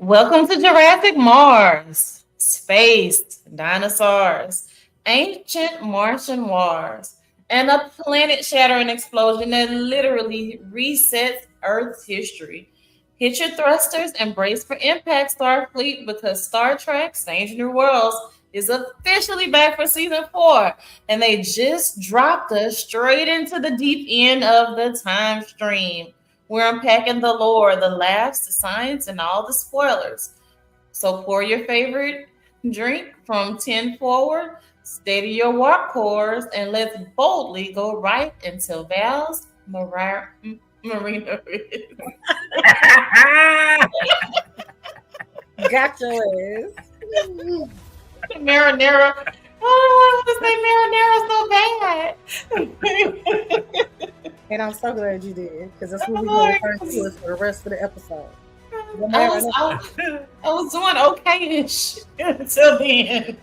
Welcome to Jurassic Mars, space, dinosaurs, ancient Martian wars, and a planet shattering explosion that literally resets Earth's history. Hit your thrusters and brace for impact, Starfleet, because Star Trek Strange New Worlds is officially back for season 4, and they just dropped us straight into the deep end of the time stream. We're unpacking the lore, the laughs, the science, and all the spoilers. So pour your favorite drink from 10 forward, steady your warp cores, and let's boldly go right into Val's Marina. Gotcha, Liz. Marinara. Oh, I want to say Marinara so bad. And I'm so glad you did, because that's what we're Oh, going to refer to us for the rest of the episode. I was doing okay-ish until then.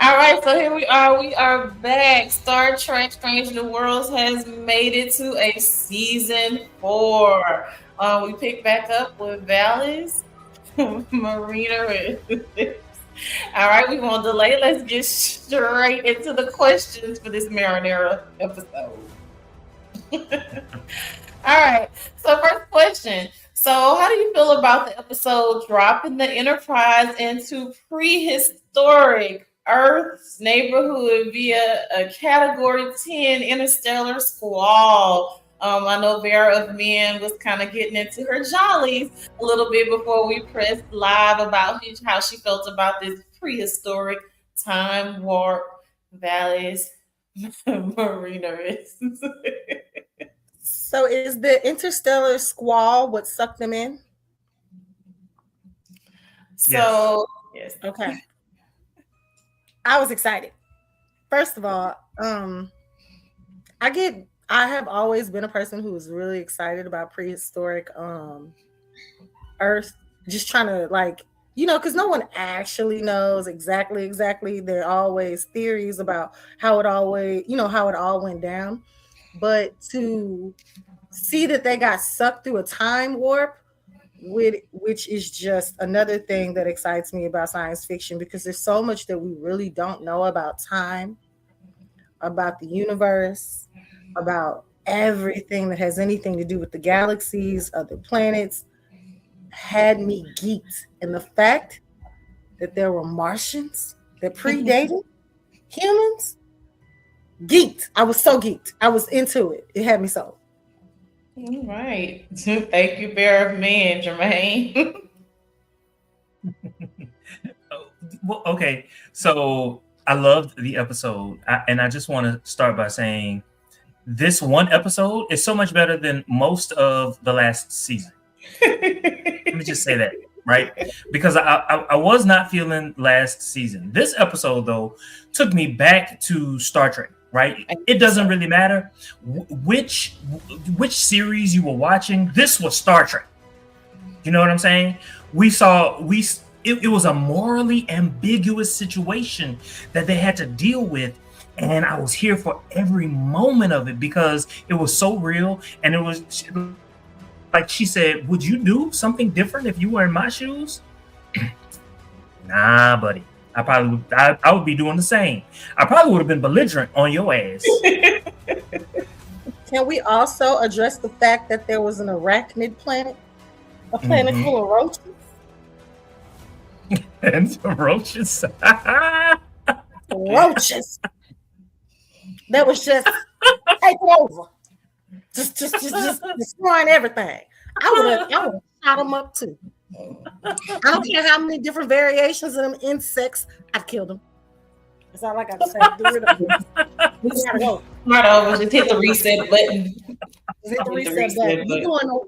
All right, so here we are. We are back. Star Trek Strange New Worlds has made it to a season 4. We pick back up with Valles Marineris. All right, we won't delay. Let's get straight into the questions for this Marinara episode. All right, so first question. So, how do you feel about the episode dropping the Enterprise into prehistoric Earth's neighborhood via a Category 10 interstellar squall? I know Vera of Men was kind of getting into her jollies a little bit before we pressed live about how she felt about this prehistoric time warp Valles Marineris. So is the interstellar squall what sucked them in? So, yes. Okay. I was excited. First of all, I have always been a person who is really excited about prehistoric Earth, just trying to because no one actually knows exactly. There are always theories about how it all went down. But to see that they got sucked through a time warp, which is just another thing that excites me about science fiction, because there's so much that we really don't know about time, about the universe, about everything that has anything to do with the galaxies, other planets, had me geeked. And the fact that there were Martians that predated humans, geeked. I was so geeked. I was into it. It had me so. All right. Thank you, Bear of Man, Jermaine. Well, okay, so I loved the episode, and I just want to start by saying this one episode is so much better than most of the last season. Let me just say that, right? Because I was not feeling last season. This episode, though, took me back to Star Trek, right? It doesn't really matter which series you were watching. This was Star Trek. You know what I'm saying? It was a morally ambiguous situation that they had to deal with. And I was here for every moment of it because it was so real. And it was like she said, would you do something different if you were in my shoes? Nah, buddy. I would be doing the same. I probably would have been belligerent on your ass. Can we also address the fact that there was an arachnid planet? A planet full of roaches? And some roaches. Roaches. That was just taking over. Just destroying everything. I would have shot them up too. I don't care how many different variations of them insects, I'd kill them. That's all I got to say. Get rid of them. We gotta go. Right over. Just hit the reset button. Just hit the reset button.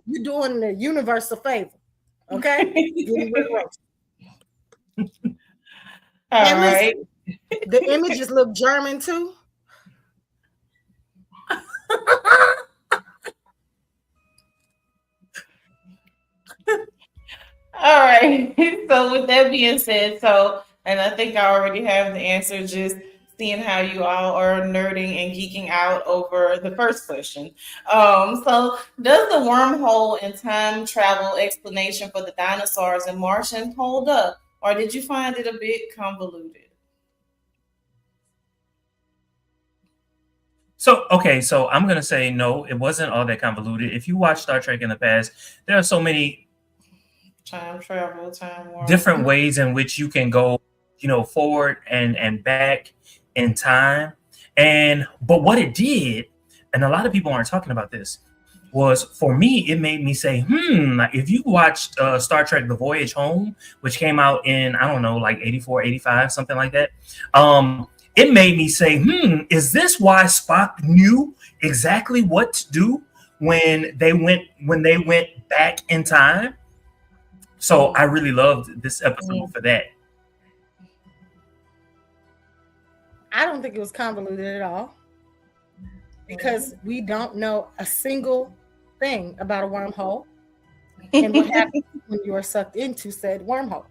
You're doing the universe a favor. Okay? Getting rid of roaches. All right. The images look German too. All right. So with that being said, and I think I already have the answer. Just seeing how you all are nerding and geeking out over the first question. So does the wormhole and time travel explanation for the dinosaurs and Martians hold up, or did you find it a bit convoluted? So okay, so I'm gonna say no, it wasn't all that convoluted. If you watch Star Trek in the past, there are so many Time travel, time warp. different ways in which you can go, forward and back in time. And but what it did, and a lot of people aren't talking about this, was for me, it made me say, if you watched Star Trek The Voyage Home, which came out in, I don't know, like 84, 85, something like that. It made me say, is this why Spock knew exactly what to do when they went back in time? So I really loved this episode for that. I don't think it was convoluted at all because we don't know a single thing about a wormhole and what happens when you are sucked into said wormhole.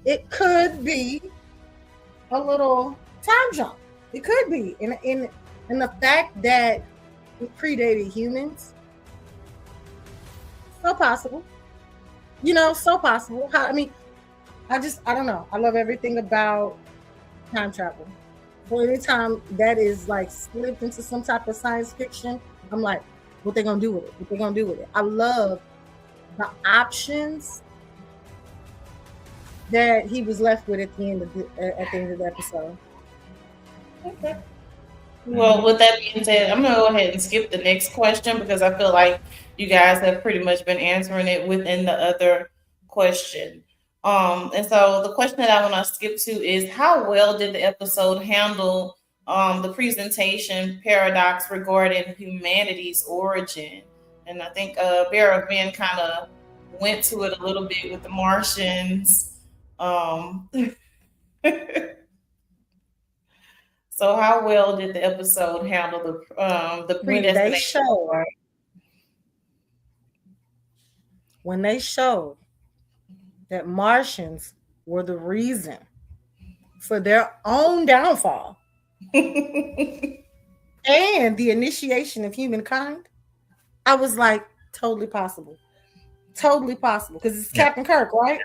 It could be a little time jump. It could be, and the fact that it predated humans, so possible. So possible. I mean, I don't know. I love everything about time travel. So anytime that is like slipped into some type of science fiction, I'm like, what they gonna do with it? What they gonna do with it? I love the options that he was left with at the end of the episode. Okay. Well, with that being said, I'm gonna go ahead and skip the next question because I feel like you guys have pretty much been answering it within the other question. And so the question that I want to skip to is how well did the episode handle the presentation paradox regarding humanity's origin? And I think Bear of Ben kind of went to it a little bit with the Martians. So how well did the episode handle the When they predestination showed, part? when they showed that Martians were the reason for their own downfall and the initiation of humankind, I was like, totally possible. Totally possible. Because it's Yeah. Captain Kirk, right? Right.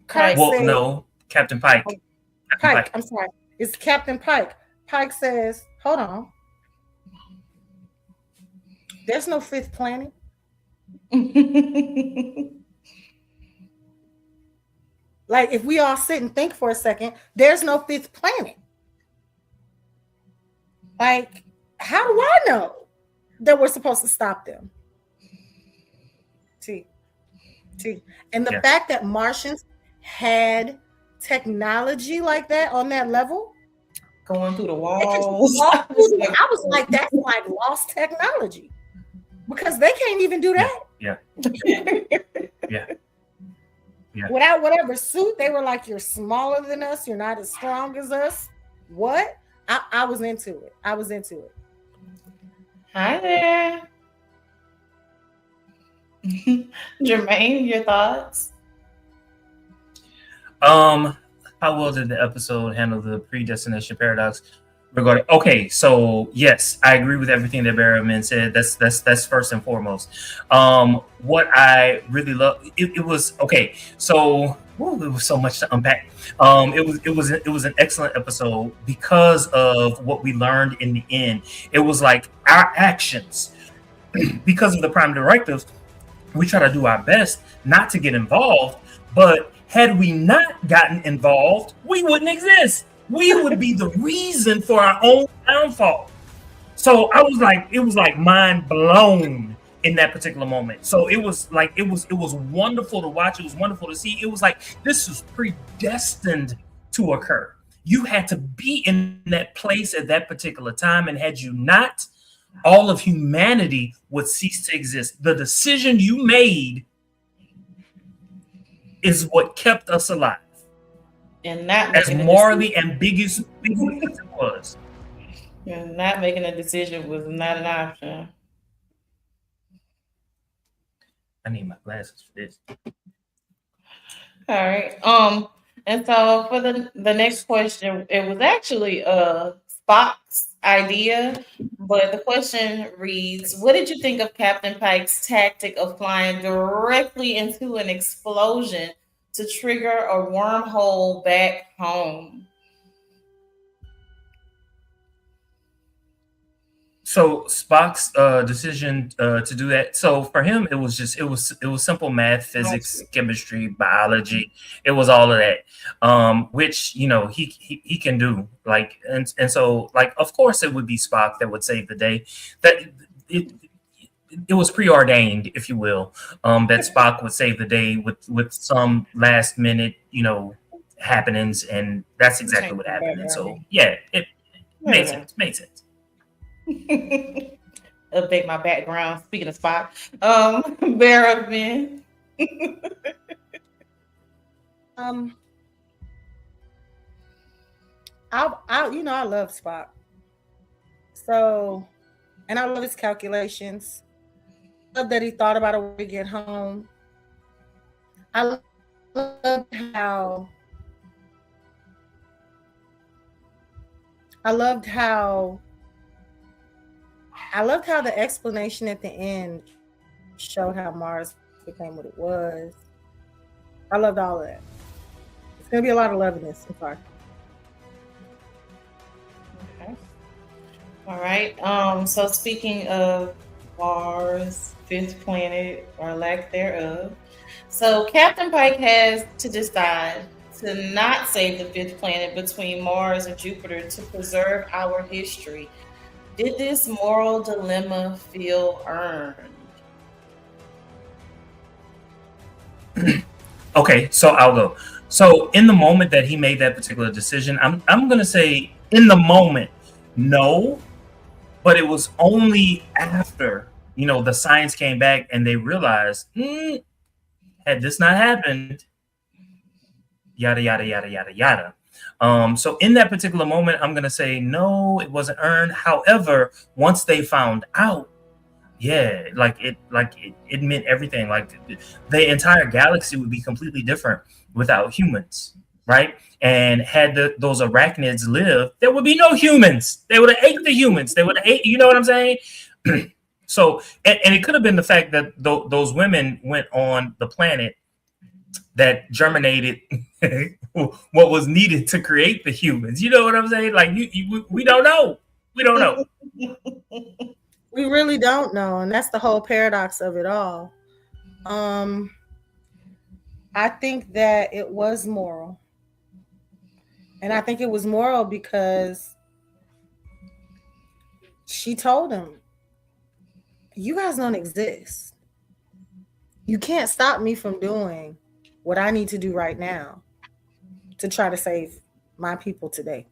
Kirk Well, said, no, Captain Pike. oh, Captain Pike, Pike. I'm sorry. It's Captain Pike. Pike says, hold on, there's no fifth planet. Like, if we all sit and think for a second, there's no fifth planet. Like, how do I know that we're supposed to stop them? See, and the Yeah. fact that Martians had technology like that on that level, Going through the they could just walls. walk through I was like, that's like lost technology because they can't even do that. Yeah. Yeah. Without whatever suit. They were like, you're smaller than us, you're not as strong as us. What? I was into it. Hi there. Jermaine, your thoughts? How well did the episode handle the predestination paradox regarding? Okay, so yes, I agree with everything that Barrowman said. That's first and foremost. What I really love, it was okay. So it was so much to unpack. It was an excellent episode because of what we learned in the end. It was like our actions, because of the prime directives, we try to do our best not to get involved, but had we not gotten involved, we wouldn't exist. We would be the reason for our own downfall. So it was like mind blown in that particular moment. So it was wonderful to watch. It was wonderful to see. It was like this was predestined to occur. You had to be in that place at that particular time, and had you not, all of humanity would cease to exist. The decision you made is what kept us alive. And not As making a morally ambiguous as it was. and not making a decision was not an option. I need my glasses for this. All right. And so for the next question, it was actually Spock's idea, but the question reads, "What did you think of Captain Pike's tactic of flying directly into an explosion to trigger a wormhole back home?" So Spock's decision to do that. So for him, it was simple math, physics, chemistry, biology. It was all of that, which he can do. Like and so like of course it would be Spock that would save the day. That it it was preordained, if you will, that Spock would save the day with some last minute happenings, and that's exactly Change what the happened. And so background. yeah, it made Okay. sense. Made sense. Update my background. Speaking of Spock, Bear of Men. Um, I love Spock. So, and I love his calculations. Love that he thought about a way to get home. I loved how I loved how I loved how the explanation at the end showed how Mars became what it was. I loved all of that. It's gonna be a lot of love in this. I'm sorry. Okay. All right. So speaking of Mars, fifth planet or lack thereof, so Captain Pike has to decide to not save the fifth planet between Mars and Jupiter to preserve our history. Did this moral dilemma feel earned? Okay, so I'll go. So in the moment that he made that particular decision, I'm gonna say in the moment, no, but it was only after the science came back and they realized, had this not happened, yada yada yada yada yada. So in that particular moment, I'm gonna say no, it wasn't earned. However, once they found out, yeah, it meant everything. Like the entire galaxy would be completely different without humans, right? And had those arachnids lived, there would be no humans. They would have ate the humans. They would have ate. You know what I'm saying? So, and it could have been the fact that those women went on the planet that germinated what was needed to create the humans. You know what I'm saying? Like we don't know. We don't know. We really don't know, and that's the whole paradox of it all. Um, I think that it was moral. And I think it was moral because she told him, "You guys don't exist. You can't stop me from doing what I need to do right now to try to save my people today.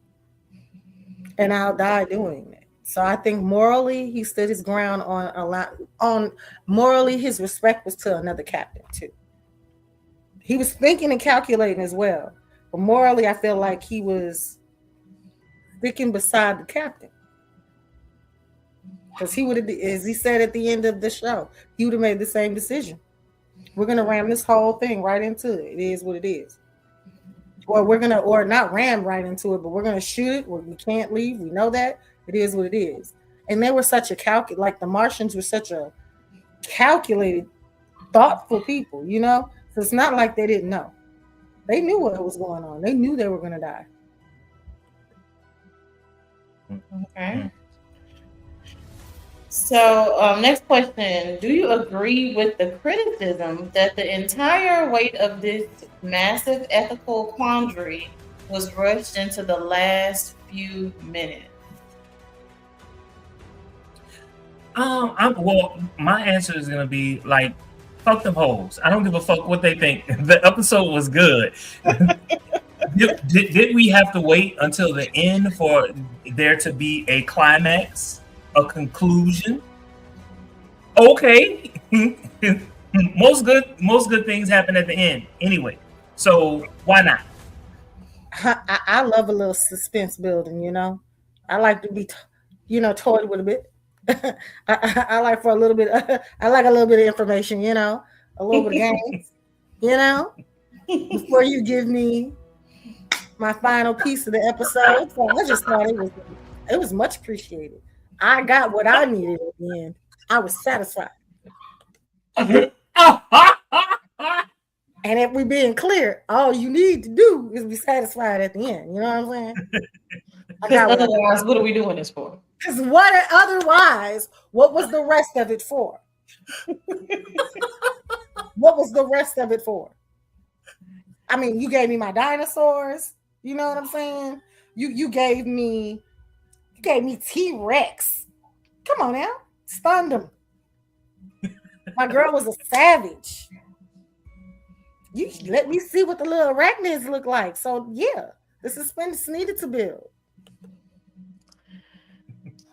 And I'll die doing it." So I think morally he stood his ground on a lot on morally his respect was to another captain too. He was thinking and calculating as well. But morally I feel like he was sticking beside the captain. Because he would have, as he said at the end of the show, he would have made the same decision. We're gonna ram this whole thing right into it. It is what it is. Or we're gonna, or not ram right into it, but we're gonna shoot it where we can't leave. We know that it is what it is. And they were such a like the Martians were such a calculated, thoughtful people, So it's not like they didn't know. They knew what was going on. They knew they were gonna die. Okay. So, next question. Do you agree with the criticism that the entire weight of this massive ethical quandary was rushed into the last few minutes? Well, my answer is gonna be like, fuck them hoes. I don't give a fuck what they think. The episode was good. Did we have to wait until the end for there to be a climax, a conclusion? Okay. most good things happen at the end anyway. So why not? I love a little suspense building. I like to be, toyed with a bit. I like for a little bit. I like a little bit of information. A little bit of games. Before you give me my final piece of the episode. So I just thought it was much appreciated. I got what I needed at the end. I was satisfied. And if we being clear, all you need to do is be satisfied at the end. You know what I'm saying? Otherwise, what are we doing this for? Because otherwise, what was the rest of it for? What was the rest of it for? I mean, you gave me my dinosaurs. You know what I'm saying? You gave me T-Rex. Come on now, stunned him. My girl was a savage. You let me see what the little arachnids look like. So yeah, the suspense needed to build.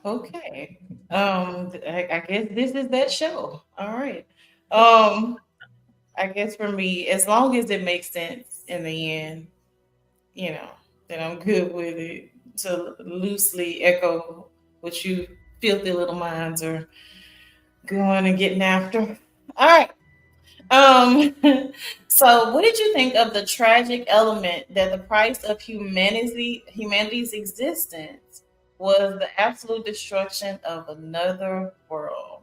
Okay. I guess this is that show. All right. I guess for me, as long as it makes sense in the end, then I'm good with it. To loosely echo what you filthy little minds are going and getting after. All right. So what did you think of the tragic element that the price of humanity's existence was the absolute destruction of another world?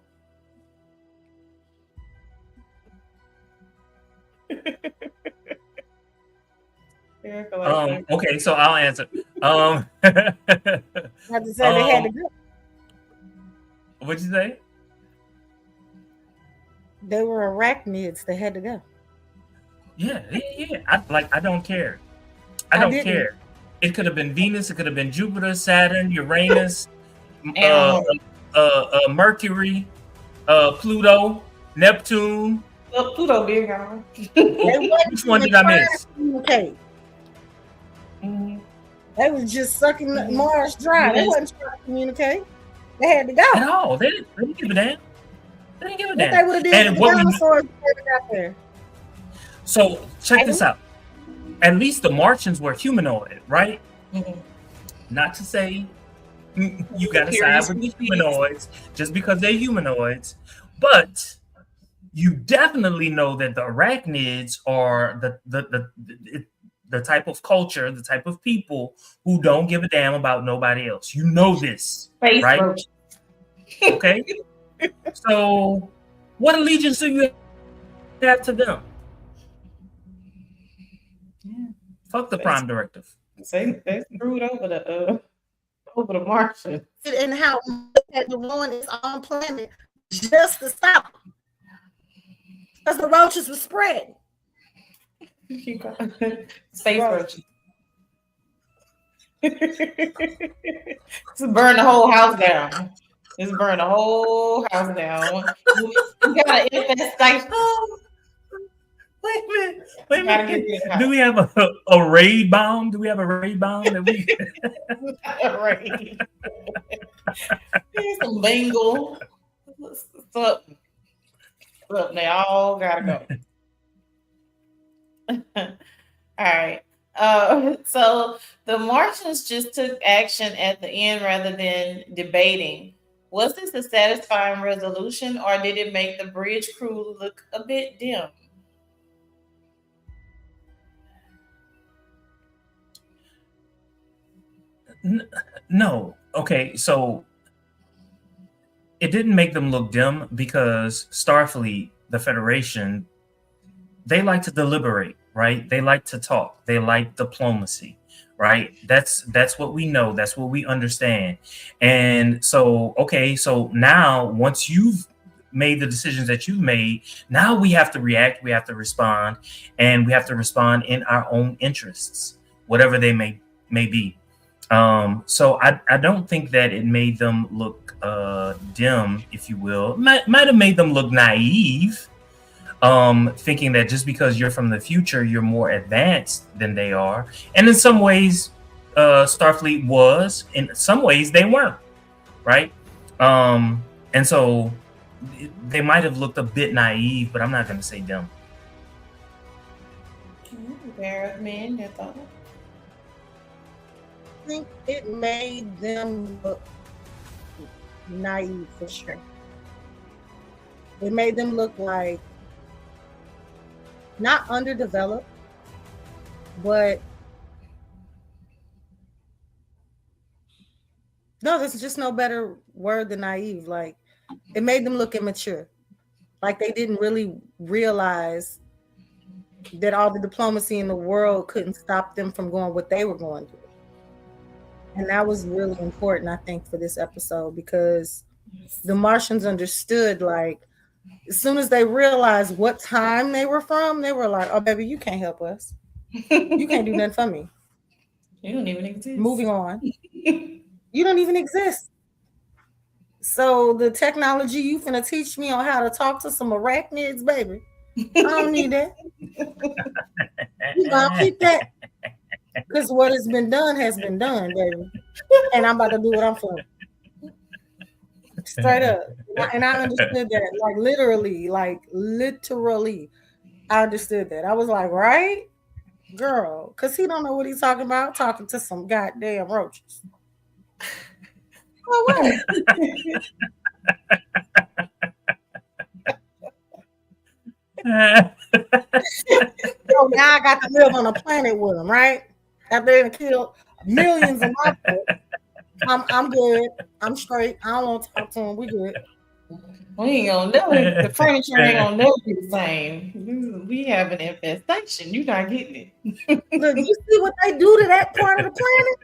Okay, so I'll answer. I just said they had to go. What'd you say? They were arachnids. They had to go. Yeah. I don't care. I don't care. It could have been Venus. It could have been Jupiter, Saturn, Uranus, Mercury, Pluto, Neptune. Well, Pluto big on. Which one did I miss? Okay. They was just sucking Mars dry. They wasn't trying to communicate. They had to go. At all. They didn't give a damn. They didn't give a damn. What they would have did with the dinosaurs out there. So check this out. At least the Martians were humanoid, right? Mm-hmm. Not to say you got to side with the humanoids just because they're humanoids, but you definitely know that the arachnids are the type of culture, the type of people who don't give a damn about nobody else. You know this, right? Okay. So, what allegiance do you have to them? Yeah. Fuck the Prime Directive. They screwed over the Martians. And how had to ruin its own planet just to stop them. Because the roaches were spreading. Space roaches. Just burn the whole house down. Just burn the whole house down. You got an infestation. Wait a minute. Do we have a raid bomb? Do we have a raid bomb that we raid? Some Bengal. Something. They all gotta go. All right. So the Martians just took action at the end rather than debating. Was this a satisfying resolution, or did it make the bridge crew look a bit dim? No. Okay, so it didn't make them look dim because Starfleet, the Federation, they like to deliberate, right? They like to talk. They like diplomacy, right? That's what we know. That's what we understand. And so, okay, so now once you've made the decisions that you've made, now we have to react, we have to respond, and we have to respond in our own interests, whatever they may be. So I don't think that it made them look dim, if you will. Might have made them look naive, thinking that just because you're from the future, you're more advanced than they are. And in some ways, Starfleet was. In some ways, they weren't, right? And so they might have looked a bit naive, but I'm not going to say dim. Man, your thought? I think it made them look naive for sure. It made them look like not underdeveloped, but No, there's just no better word than naive. Like it made them look immature. Like they didn't really realize that all the diplomacy in the world couldn't stop them from going what they were going through. And that was really important, I think, for this episode because the Martians understood, like, as soon as they realized what time they were from, they were like, oh, baby, you can't help us. You can't do nothing for me. You don't even exist. Moving on. You don't even exist. So the technology you finna teach me on how to talk to some arachnids, baby. I don't need that. You gonna keep that. Because what has been done, baby. And I'm about to do what I'm for. Straight up. And I understood that. Like literally. I understood that. I was like, right? Girl. Because he don't know what he's talking about. Talking to some goddamn roaches. Oh, what? So now I got to live on a planet with him, right? After they killed millions of my people. I'm good. I'm straight. I don't want to talk to him. We good. We ain't gonna never. The furniture ain't gonna never be the same. We have an infestation. You not getting it. Look, you see what they do to that part of the planet?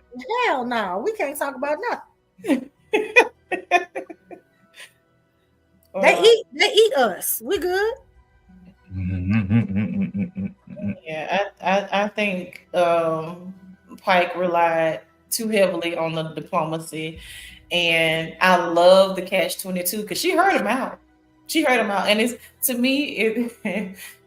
Hell no, we can't talk about nothing. They eat us. We good. Yeah, I think Pike relied too heavily on the diplomacy, and I love the catch-22 because she heard him out. And it's to me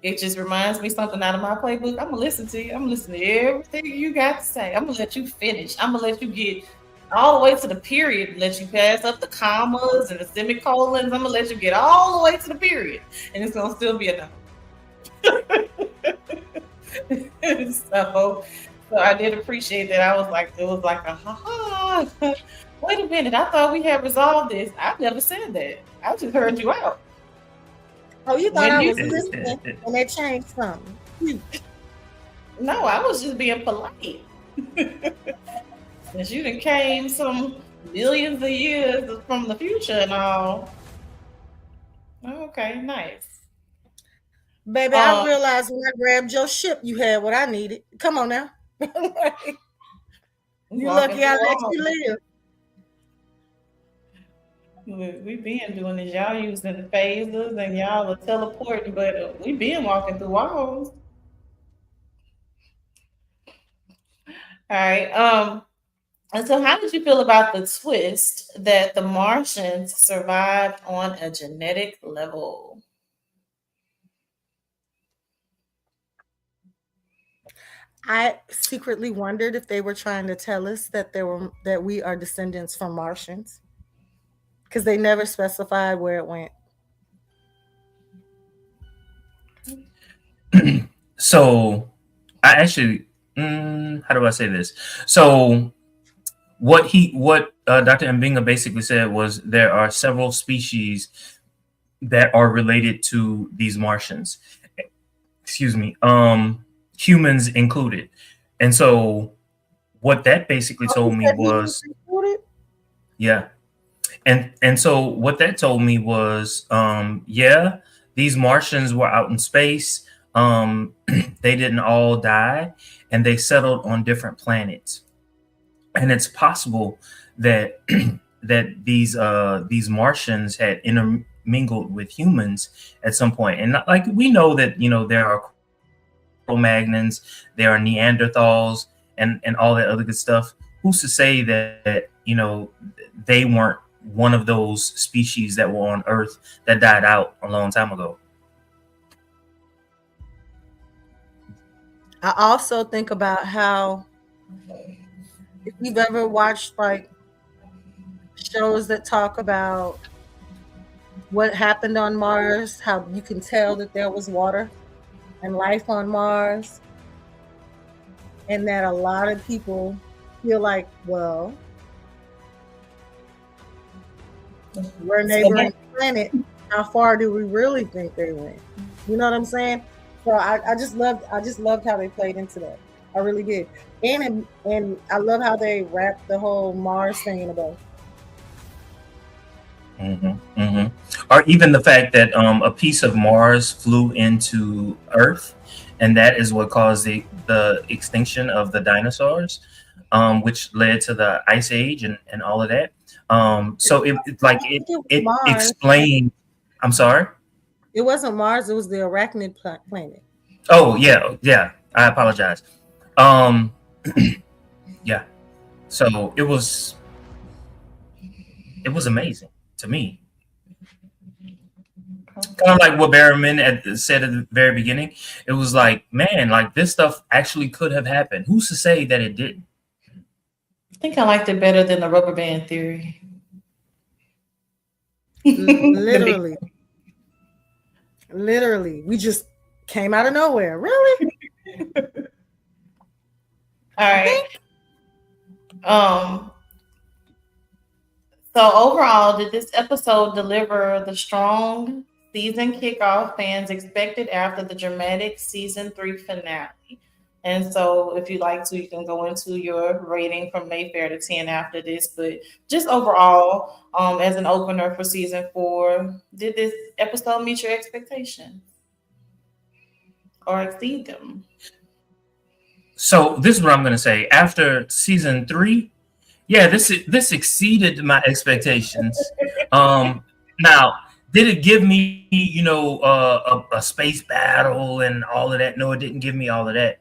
it just reminds me something out of my playbook. I'm gonna listen to you. I'm gonna listen to everything you got to say. I'm gonna let you finish. I'm gonna let you get all the way to the period, let you pass up the commas and the semicolons. I'm gonna let you get all the way to the period, and it's gonna still be enough. so I did appreciate that. I was like, it was like a ha. Wait a minute, I thought we had resolved this. I've never said that. I just heard you out. Oh, you thought I was listening and they changed something. No, I was just being polite. Since you done came some millions of years from the future and all. Okay, nice. Baby, I realized when I grabbed your ship, you had what I needed. Come on now. You lucky I let you live. We been doing this. Y'all using the phasers and y'all are teleporting, but we been walking through walls. All right. And so how did you feel about the twist that the Martians survived on a genetic level? I secretly wondered if they were trying to tell us that we are descendants from Martians, because they never specified where it went. So I actually, how do I say this? So what Dr. Mbinga basically said was there are several species that are related to these Martians. Excuse me. Humans included. And so what that basically told me was, yeah. And so what that told me was, yeah, these Martians were out in space. They didn't all die, and they settled on different planets. And it's possible that that these Martians had intermingled with humans at some point. And like we know that there are Cro-Magnons, there are Neanderthals, and all that other good stuff. Who's to say that they weren't one of those species that were on Earth that died out a long time ago? I also think about how, if you've ever watched like shows that talk about what happened on Mars, how you can tell that there was water and life on Mars, and that a lot of people feel like, well, we're a neighboring planet. How far do we really think they went? You know what I'm saying? So I just loved how they played into that. I really did. And I love how they wrapped the whole Mars thing in a bow. Or even the fact that a piece of Mars flew into Earth, and that is what caused the extinction of the dinosaurs, which led to the Ice Age and all of that. So I think it was it Mars. explained. I'm sorry. It wasn't Mars. It was the arachnid planet. Oh yeah, yeah. I apologize. Um, yeah. So it was amazing to me. Kind of like what Barrowman said at the very beginning. It was like, man, like this stuff actually could have happened. Who's to say that it didn't? I think I liked it better than the rubber band theory. Literally, literally, we just came out of nowhere. Really? All I right. think Um, so overall, did this episode deliver the strong season kickoff fans expected after the dramatic season 3 finale? And so, if you like to, you can go into your rating from Mayfair to 10 after this. But just overall, as an opener for season 4, did this episode meet your expectations or exceed them? So this is what I'm going to say. After season 3, yeah, this exceeded my expectations. Now, did it give me, a space battle and all of that? No, it didn't give me all of that.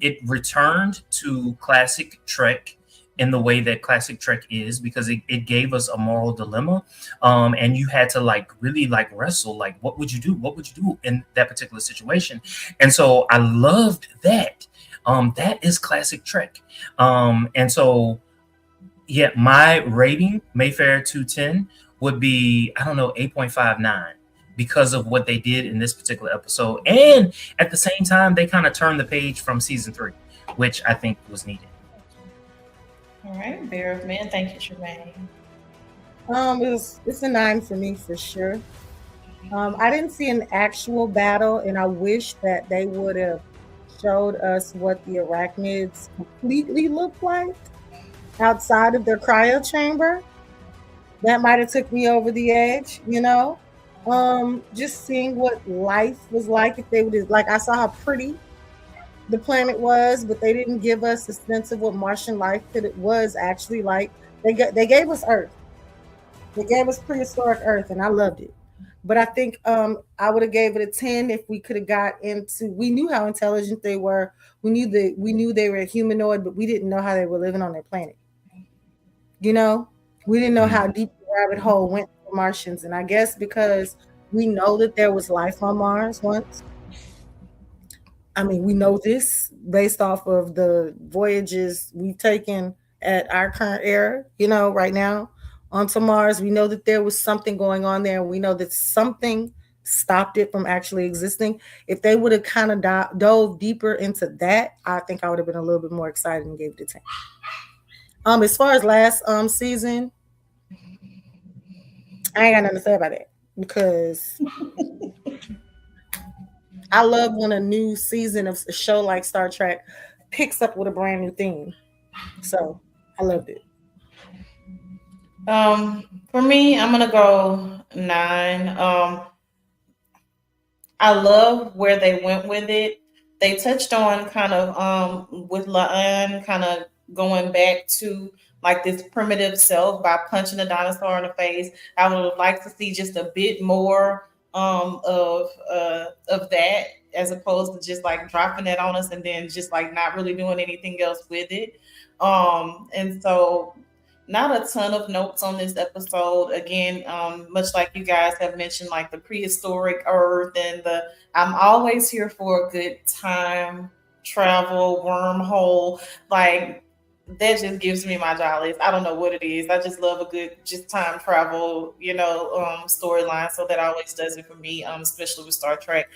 It returned to classic Trek in the way that classic Trek is, because it gave us a moral dilemma, and you had to like really like wrestle, like what would you do? What would you do in that particular situation? And so I loved that. That is classic Trek. And so yeah, my rating, Mayfair 210, would be, I don't know, 8.59, because of what they did in this particular episode. And at the same time, they kind of turned the page from season 3, which I think was needed. All right, Bear of Man. Thank you, Tremaine. it's a 9 for me for sure. I didn't see an actual battle, and I wish that they would have showed us what the arachnids completely look like outside of their cryo chamber. That might have took me over the edge, you know. Just seeing what life was like if they would have, like, I saw how pretty the planet was, but they didn't give us a sense of what Martian life could it was actually like. They gave us Earth. They gave us prehistoric Earth, and I loved it. But I think I would have gave it a 10 if we could have got into. We knew how intelligent they were. We knew they were a humanoid, but we didn't know how they were living on their planet. You know, we didn't know how deep the rabbit hole went for Martians, and I guess because we know that there was life on Mars once. I mean, we know this based off of the voyages we've taken at our current era, right now onto Mars. We know that there was something going on there, and we know that something stopped it from actually existing. If they would have kind of dove deeper into that, I think I would have been a little bit more excited and gave it a 10. As far as last season, I ain't got nothing to say about it, because I love when a new season of a show like Star Trek picks up with a brand new theme. So I loved it. For me, I'm gonna go 9. I love where they went with it. They touched on kind of with Laan kind of going back to like this primitive self by punching a dinosaur in the face. I would like to see just a bit more of that, as opposed to just like dropping that on us and then just like not really doing anything else with it. And so not a ton of notes on this episode. Again, much like you guys have mentioned, like the prehistoric Earth and I'm always here for a good time travel wormhole. Like that just gives me my jollies. I don't know what it is. I just love a good just time travel, storyline. So that always does it for me, especially with Star Trek.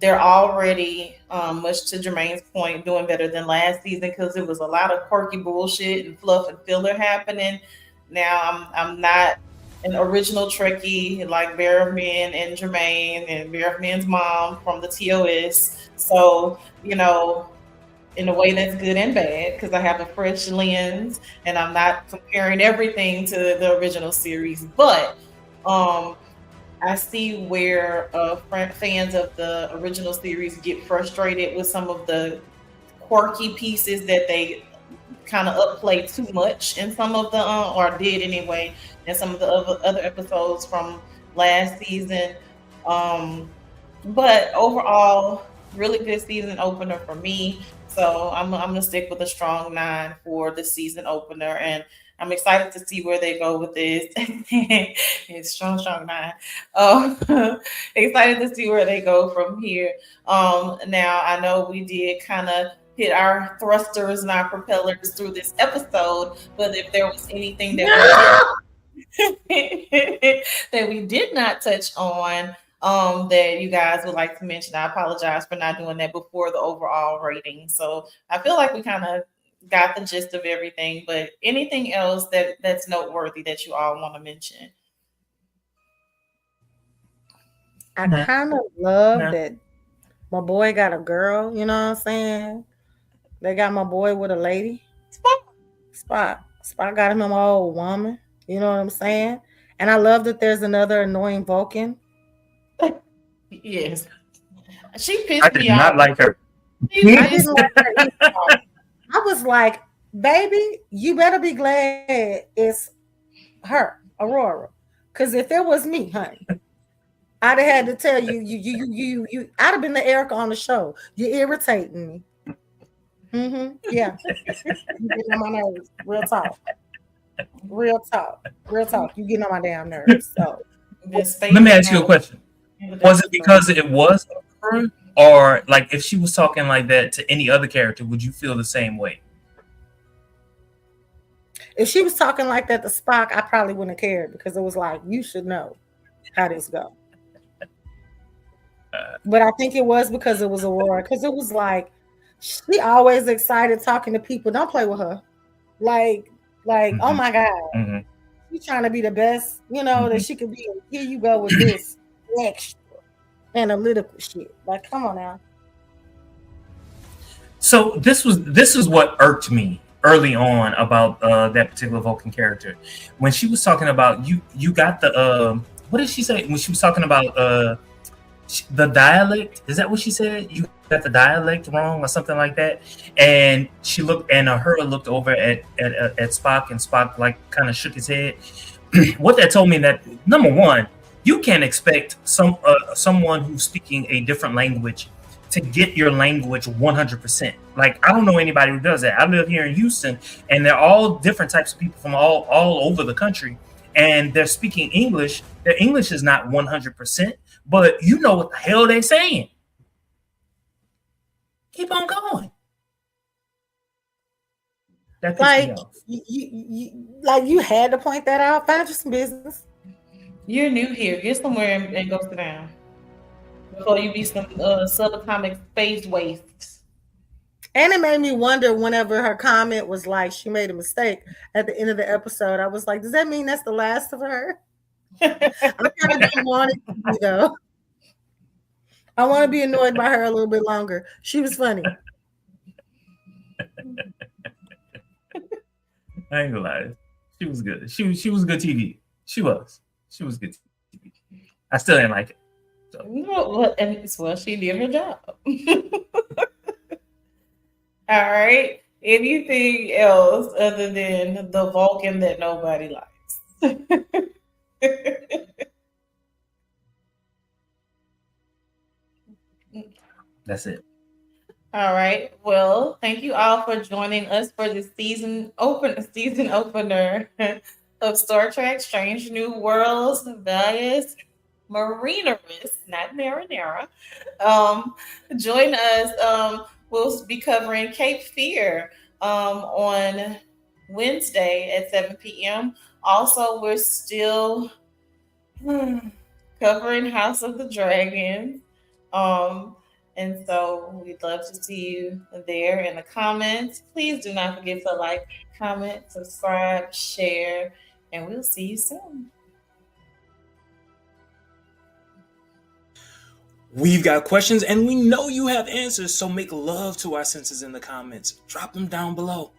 They're already, much to Jermaine's point, doing better than last season because it was a lot of quirky bullshit and fluff and filler happening. Now I'm not an original Trekkie like Bear of Men and Jermaine and Bear of Men's mom from the TOS. So, in a way that's good and bad because I have a fresh lens and I'm not comparing everything to the original series. But um, I see where fans of the original series get frustrated with some of the quirky pieces that they kind of upplay too much in some of the or did anyway in some of the other episodes from last season. Um, but overall, really good season opener for me. So I'm gonna stick with a strong 9 for the season opener, and I'm excited to see where they go with this. It's strong, strong 9. Um, excited to see where they go from here. Now I know we did kind of hit our thrusters and our propellers through this episode, but if there was anything that we did No! that we did not touch on that you guys would like to mention, I apologize for not doing that before the overall rating. So I feel like we kind of got the gist of everything, but anything else that's noteworthy that you all want to mention? I Nah, kind of love nah. that my boy got a girl, you know what I'm saying? They got my boy with a lady. Spot got him an old woman. You know what I'm saying? And I love that there's another annoying Vulcan. Yes, she I pissed did me not off. like her. She I pissed didn't like her either. I was like, baby, you better be glad it's her, Aurora. Because if it was me, honey, I'd have had to tell you, I'd have been the Erica on the show. You're irritating me. Yeah, you getting on my nerves. Real talk. Real talk. Real talk. You getting on my damn nerves. So the Let space me ask you a question. Was it episode. because it was her, or like if she was talking like that to any other character, would you feel the same way? if she was talking like that to Spock, I probably wouldn't have cared because it was like, you should know how this go. But I think it was because it was Aurora. Because it was like she always excited talking to people. Don't play with her. Like, oh Hmm. my God. Hmm. She's trying to be the best, that Hmm. she could be. Here you go with this extra analytical shit. Like, come on now. So this is what irked me early on about that particular Vulcan character when she was talking about you got the what did she say when she was talking about the dialect, is that what she said? You got the dialect wrong or something like that. And she looked, and her looked over at Spock, and Spock like kind of shook his head. What that told me that number one, you can't expect someone who's speaking a different language to get your language 100%. Like I don't know anybody who does that. I live here in Houston, and they're all different types of people from all over the country, and they're speaking English. Their English is not 100%, but you know what the hell they're saying. Keep on going. That pissed me Like, off. like you had to point that out. Find you some business. You're new here. Get somewhere and go sit down before you be some subatomic space wastes. And it made me wonder whenever her comment was like she made a mistake at the end of the episode. I was like, does that mean that's the last of her? I kind of don't want it to be though. I want to be annoyed by her a little bit longer. She was funny. I ain't gonna lie. She was good. She was good TV. She was good TV. I still didn't like it. So No, well, she did her job. All right. Anything else other than the Vulcan that nobody likes? that's it. All right. Well, thank you all for joining us for the season opener of Star Trek: Strange New Worlds, Valles Marineris, not Marinara. Um, join us. We'll be covering Cape Fear on Wednesday at 7 p.m. Also, we're still covering House of the Dragon. Um, and so we'd love to see you there in the comments. Please do not forget to like, comment, subscribe, share, and we'll see you soon. We've got questions and we know you have answers, so make love to our senses in the comments. Drop them down below.